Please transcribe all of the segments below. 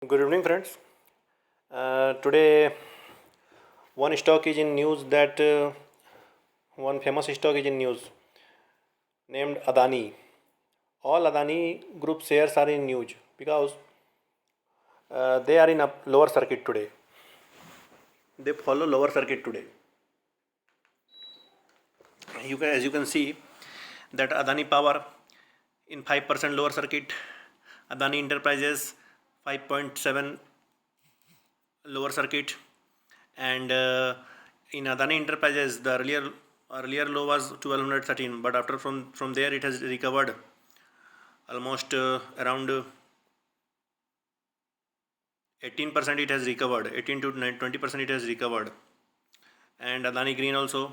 Good evening, friends. Today, one stock is in news that one famous stock is in news named Adani. All Adani group shares are in news because they are in a lower circuit today. They follow lower circuit today. As you can see, that Adani Power in 5% lower circuit, Adani Enterprises 5.7 lower circuit, and in Adani Enterprises the earlier low was 1213, but after from there it has recovered almost around 18%. It has recovered 18 to 20%. It has recovered, and Adani Green also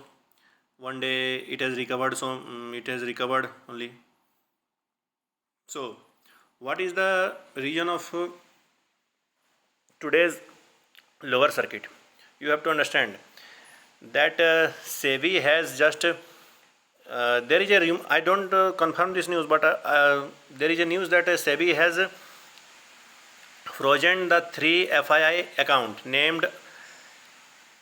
one day it has recovered. So it has recovered only. So what is the reason of today's lower circuit? You have to understand that SEBI has just there is a I don't confirm this news, but there is a news that SEBI has frozen the 3 FII account named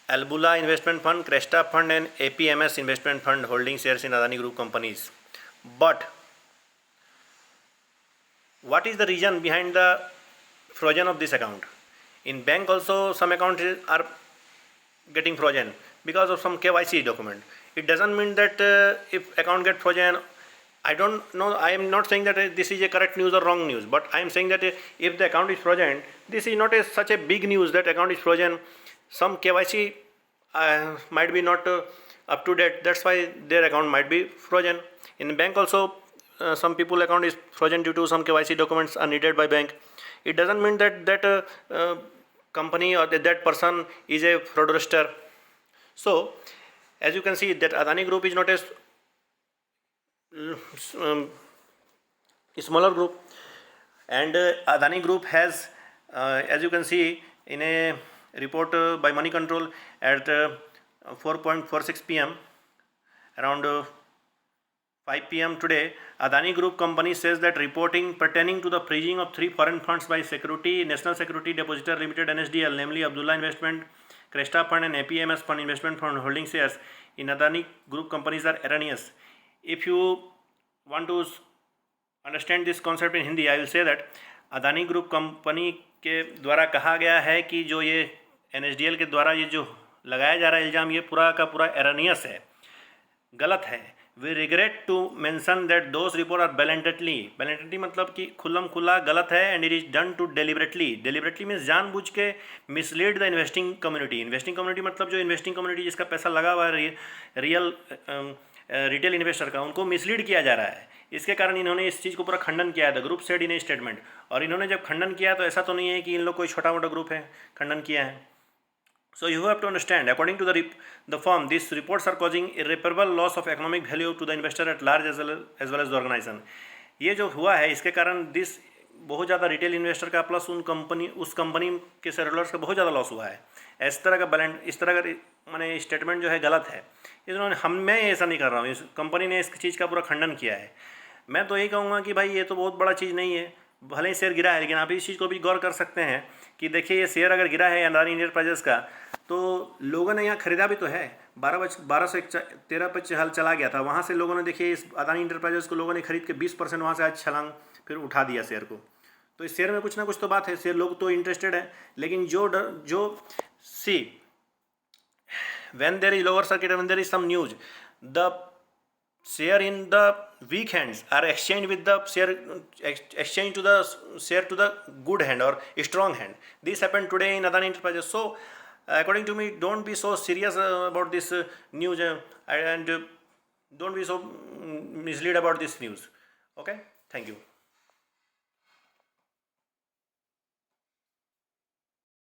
Albula Investment Fund, Cresta Fund and APMS Investment Fund holding shares in Adani Group companies. But what is the reason behind the frozen of this account? In bank also some accounts are getting frozen because of some KYC document. It doesn't mean that if account get frozen, I don't know, I am not saying that this is a correct news or wrong news, but I am saying that if the account is frozen, this is not such a big news that account is frozen. Some KYC might be not up to date, that's why their account might be frozen. In bank also some people account is frozen due to some KYC documents are needed by bank. It doesn't mean that company or that person is a fraudster. So as you can see that Adani Group is not a smaller group, and Adani Group has as you can see in a report by Money Control at 4:46 p.m. around 5 p.m. today, Adani Group company says that reporting pertaining to the freezing of 3 foreign funds by National Security Depositor Limited NSDL, namely Abdullah Investment, Cresta Fund and APMS Fund Investment Fund holding shares in Adani Group companies are erroneous. If you want to understand this concept in Hindi, I will say that Adani Group company के द्वारा कहा गया है कि जो ये NSDL के द्वारा ये जो लगाया जा रहा है इल्ज़ाम, ये पूरा का पूरा एरनियस है, गलत है. We regret to mention that those reports are blatantly मतलब कि खुल्लम खुल्ला गलत है, and it is done to deliberately means जानबूझ के mislead the investing community मतलब जो investing community जिसका पैसा लगा हुआ है रियल रिटेल इन्वेस्टर का, उनको मिसलीड किया जा रहा है. इसके कारण इन्होंने इस चीज़ को पूरा खंडन किया है. The group said in A statement. और इन्होंने जब खंडन किया तो ऐसा तो नहीं है कि इन लोग कोई छोटा मोटा ग्रुप है खंडन किया है. So you have to understand, according to the firm, these reports are causing irreparable loss of economic value to the investor at large as well as the organization. ये जो हुआ है इसके कारण दिस बहुत ज़्यादा रिटेल इन्वेस्टर का plus उस कंपनी के शेयरहोल्डर्स का बहुत ज़्यादा लॉस हुआ है. इस तरह का माने स्टेटमेंट जो है गलत है. मैं ऐसा नहीं कर रहा हूँ, इस कंपनी ने इस चीज़ का पूरा खंडन किया है. मैं तो यही कहूँगा कि भाई ये तो बहुत बड़ा चीज़ नहीं है, भले ही शेयर गिरा है, लेकिन आप इस चीज़ को भी गौर कर सकते हैं कि देखिए ये शेयर अगर गिरा है अदानी इंटरप्राइजेस का, तो लोगों ने यहाँ खरीदा भी तो है. 1213 पे चला गया था, वहाँ से लोगों ने देखिए इस अदानी इंटरप्राइजेस को लोगों ने खरीद के 20% वहाँ से आज छलांग फिर उठा दिया शेयर को. तो इस शेयर में कुछ ना कुछ तो बात है. शेयर लोग तो इंटरेस्टेड है, लेकिन जो सी when there is lower circuit and when there is some news, the share in the weak hands are exchanged with the share exchange to the share to the good hand or strong hand. This happened today in Adani Enterprises. So according to me, don't be so serious about this news and don't be so mislead about this news. Okay, thank you.